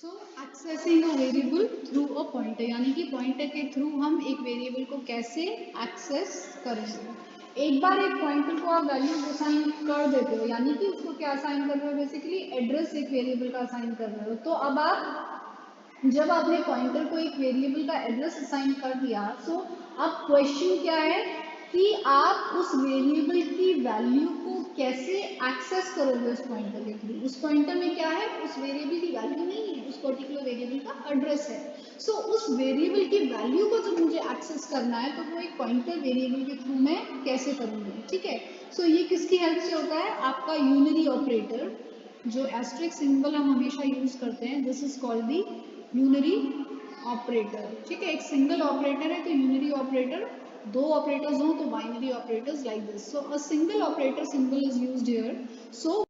So accessing a variable through a pointer, यानी कि pointer के थ्रू हम एक वेरिएबल को कैसे एक्सेस करेंगे। एक बार एक पॉइंटर को आप वैल्यूज असाइन कर देते हो, यानी कि उसको क्या असाइन कर रहे हो, बेसिकली एड्रेस एक वेरिएबल का असाइन कर रहे हो। तो अब आप जब आपने पॉइंटर को एक वेरिएबल का एड्रेस असाइन कर दिया, तो अब क्वेश्चन क्या है कि आप उस वेरिएबल की वैल्यू को कैसे एक्सेस करोगे उस पॉइंटर के थ्रू। उस पॉइंटर में क्या है, उस वेरिएबल की वैल्यू नहीं है, उस पर्टिकुलर वेरिएबल का एड्रेस है। सो उस वेरिएबल की वैल्यू को जब मुझे एक्सेस करना है तो वो एक पॉइंटर वेरिएबल के थ्रू मैं कैसे करूँगी, ठीक है। सो ये किसकी हेल्प से होता है, आपका यूनरी ऑपरेटर, जो एस्ट्रिक सिंबल हम हमेशा यूज करते हैं, this is called the unary operator, ठीक है। एक सिंगल ऑपरेटर है तो यूनरी ऑपरेटर, दो ऑपरेटर्स हो तो binary operators like this. So a single operator symbol is used here, so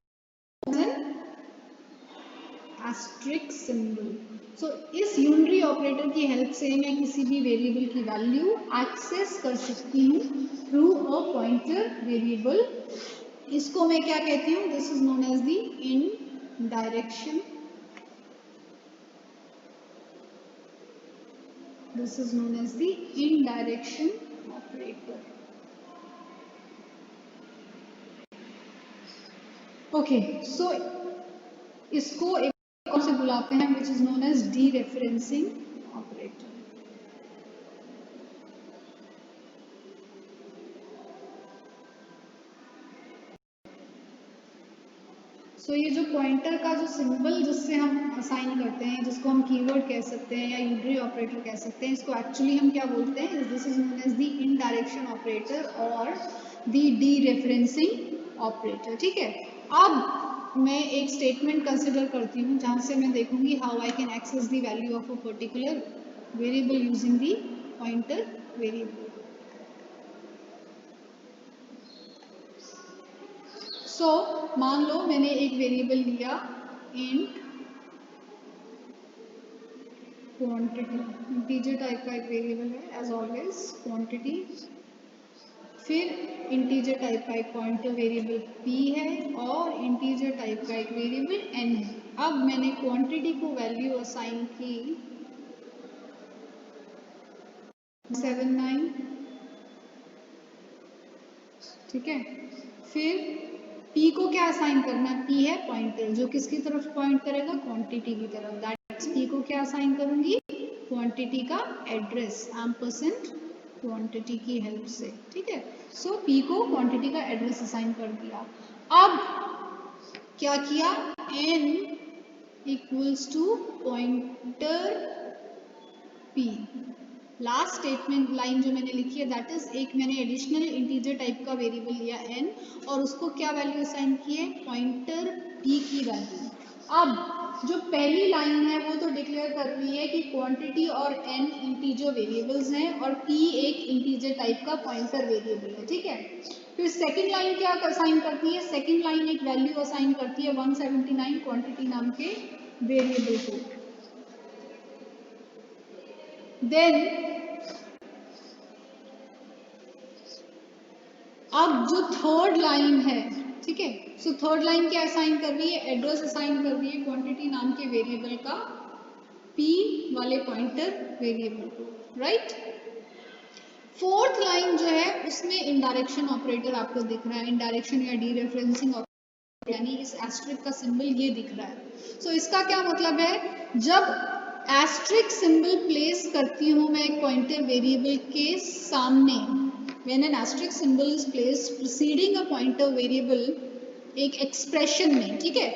asterisk symbol. So इस यूनरी ऑपरेटर की हेल्प से मैं किसी भी वेरिएबल की वैल्यू एक्सेस कर सकती हूँ थ्रू अ पॉइंटर वेरिएबल। इसको मैं क्या कहती हूँ, this is known as the indirection, this is known as the indirection operator. Okay, so इसको एक और से बुलाते हैं which is known as dereferencing operator. सो ये जो पॉइंटर का जो सिंबल जिससे हम असाइन करते हैं, जिसको हम कीवर्ड कह सकते हैं या यूनरी ऑपरेटर कह सकते हैं, इसको एक्चुअली हम क्या बोलते हैं, this is known as the indirection operator और द डीरेफरेंसिंग ऑपरेटर, ठीक है। अब मैं एक स्टेटमेंट कंसिडर करती हूँ जहाँ से मैं देखूंगी how I can access the value of a particular variable using the pointer variable. So मान लो मैंने एक वेरिएबल लिया इंट क्वांटिटी, इंटीजर टाइप का एक वेरिएबल है एज ऑलवेज क्वांटिटी, फिर इंटीजर टाइप का एक पॉइंटर वेरिएबल p है और इंटीजर टाइप का एक वेरिएबल n है। अब मैंने क्वांटिटी को वैल्यू असाइन की 79, ठीक है। फिर p को क्या असाइन करना है, p है पॉइंटर जो किसकी तरफ पॉइंट करेगा, क्वांटिटी की तरफ। दैट्स p को क्या असाइन करूंगी, क्वांटिटी का एड्रेस एम्परसेंड क्वांटिटी की हेल्प से, ठीक है। सो p को क्वांटिटी का एड्रेस असाइन कर दिया। अब क्या किया, n equals to pointer p। Last statement line जो मैंने लिखी है दैट इज, एक मैंने एडिशनल इंटीजर टाइप का वेरिएबल लिया n और उसको क्या वैल्यू असाइन की है, पॉइंटर p की वैल्यू। अब जो पहली लाइन है वो तो डिक्लेयर कर रही है कि क्वांटिटी और n इंटीजर वेरिएबल्स हैं और p एक इंटीजर टाइप का पॉइंटर वेरिएबल है, ठीक है। फिर सेकंड लाइन क्या असाइन करती है, सेकंड लाइन एक वैल्यू असाइन करती है 179 क्वांटिटी नाम के वेरिएबल को। देन अब जो थर्ड लाइन है, ठीक है, सो थर्ड लाइन क्या असाइन कर रही है, एड्रेस असाइन कर रही है क्वांटिटी नाम के वेरिएबल का p वाले पॉइंटर वेरिएबल को, राइट। फोर्थ लाइन जो है उसमें इनडायरेक्शन ऑपरेटर आपको दिख रहा है, इनडायरेक्शन या डीरेफरेंसिंग ऑपरेटर, यानी इस एस्ट्रिक का सिंबल ये दिख रहा है। सो इसका क्या मतलब है, जब एस्ट्रिक सिंबल प्लेस करती हूँ मैं एक पॉइंटर वेरिएबल के सामने, when an asterisk symbol is placed preceding a pointer variable एक एक्सप्रेशन में, ठीक है।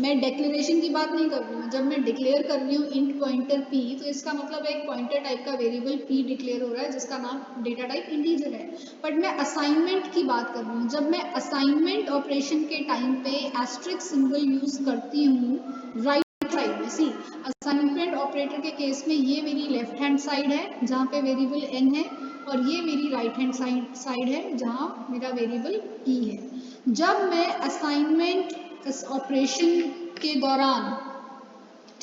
मैं डिक्लेरेशन की बात नहीं कर रही हूँ, जब मैं डिक्लेयर कर रही हूँ इंट पॉइंटर p तो इसका मतलब एक पॉइंटर टाइप का वेरिएबल p डिक्लेयर हो रहा है जिसका नाम डेटा टाइप इंटीजर है। बट मैं असाइनमेंट की बात कर रही हूँ, जब मैं असाइनमेंट ऑपरेशन के टाइम पे एस्ट्रिक सिंबल यूज करती हूँ राइट साइड में, सी असाइनमेंट ऑपरेटर के केस में ये मेरी लेफ्ट हैंड साइड है जहाँ पे वेरिएबल n है और ये मेरी राइट हैंड साइड है जहाँ मेरा वेरिएबल p है। जब मैं असाइनमेंट ऑपरेशन के दौरान,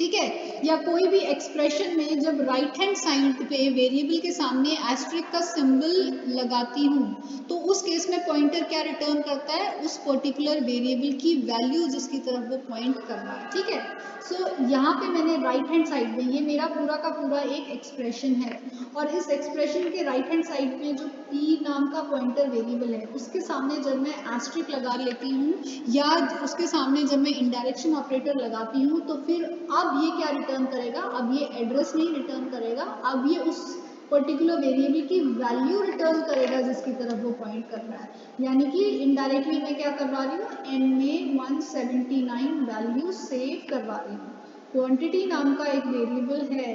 ठीक है। या कोई भी एक्सप्रेशन में जब राइट हैंड साइड पे वेरिएबल के सामने एस्ट्रिक का सिंबल लगाती हूँ तो उस केस में पॉइंटर क्या रिटर्न करता है, उस पर्टिकुलर वेरिएबल की वैल्यू जिसकी तरफ वो पॉइंट कर रहा है। ठीक है। सो यहाँ पे मैंने राइट हैंड साइड में, ये मेरा पूरा का पूरा एक एक्सप्रेशन है और इस एक्सप्रेशन के राइट हैंड साइड में जो p नाम का पॉइंटर वेरिएबल है उसके सामने जब मैं एस्ट्रिक लगा लेती हूँ या उसके सामने जब मैं इनडायरेक्शन ऑपरेटर लगाती हूँ तो फिर अब ये क्या रिटर्न करेगा, अब ये एड्रेस नहीं रिटर्न करेगा, अब ये उस पर्टिकुलर वेरिएबल की वैल्यू रिटर्न करेगा जिसकी तरफ वो पॉइंट कर रहा है। यानी कि इनडायरेक्टली मैं क्या करवा रही हूँ, n में 179 वैल्यू सेव करवा रही हूँ। क्वांटिटी नाम का एक वेरिएबल है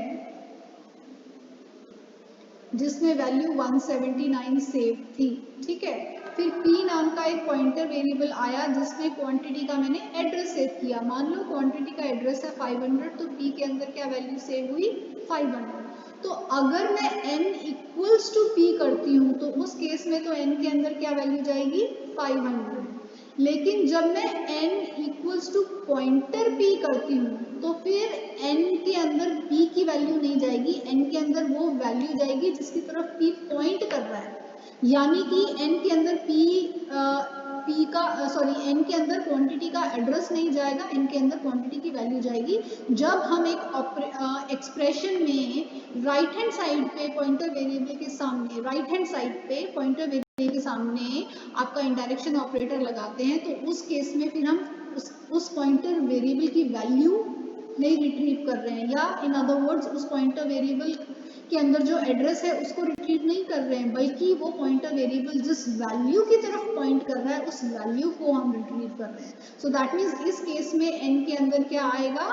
जिसमें वैल्यू 179 सेव थी। ठीक है। फिर p नाम का एक पॉइंटर वेरिएबल आया जिसमें क्वांटिटी का मैंने एड्रेस सेव किया। मान लो क्वांटिटी का एड्रेस है 500 तो p के अंदर क्या वैल्यू सेव हुई, 500। तो अगर मैं n इक्वल्स टू p करती हूँ तो उस केस में तो n के अंदर क्या वैल्यू जाएगी, 500। लेकिन जब मैं n equals to pointer p करती हूँ तो फिर n के अंदर p की वैल्यू नहीं जाएगी, n के अंदर वो वैल्यू जाएगी जिसकी तरफ p पॉइंट कर रहा है। यानी कि n के अंदर p का n के अंदर क्वांटिटी का एड्रेस नहीं जाएगा, n के अंदर क्वांटिटी की वैल्यू जाएगी। जब हम एक एक्सप्रेशन में राइट हैंड साइड पे पॉइंटर वेरिएबल के सामने, राइट हैंड साइड पे पॉइंटर वेरिएबल के सामने आपका इंडायरेक्शन ऑपरेटर लगाते हैं तो उस केस में फिर हम उस पॉइंटर वेरिएबल की वैल्यू नहीं रिट्रीव कर रहे हैं, या इन अदर वर्ड्स उस पॉइंटर वेरिएबल के अंदर जो एड्रेस है उसको रिट्रीव नहीं कर रहे हैं, बल्कि वो पॉइंटर वेरिएबल जिस वैल्यू की तरफ पॉइंट कर रहा है उस वैल्यू को हम रिट्रीव कर रहे हैं। सो दैट मीन्स इस केस में n के अंदर क्या आएगा,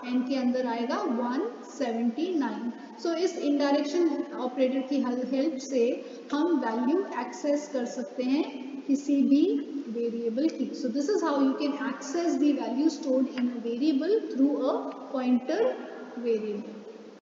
n के अंदर आएगा 179। सो इस इनडायरेक्शन ऑपरेटर की हेल्प से हम वैल्यू एक्सेस कर सकते हैं किसी भी वेरिएबल की। So this is how you can access the value stored in a variable through a pointer variable.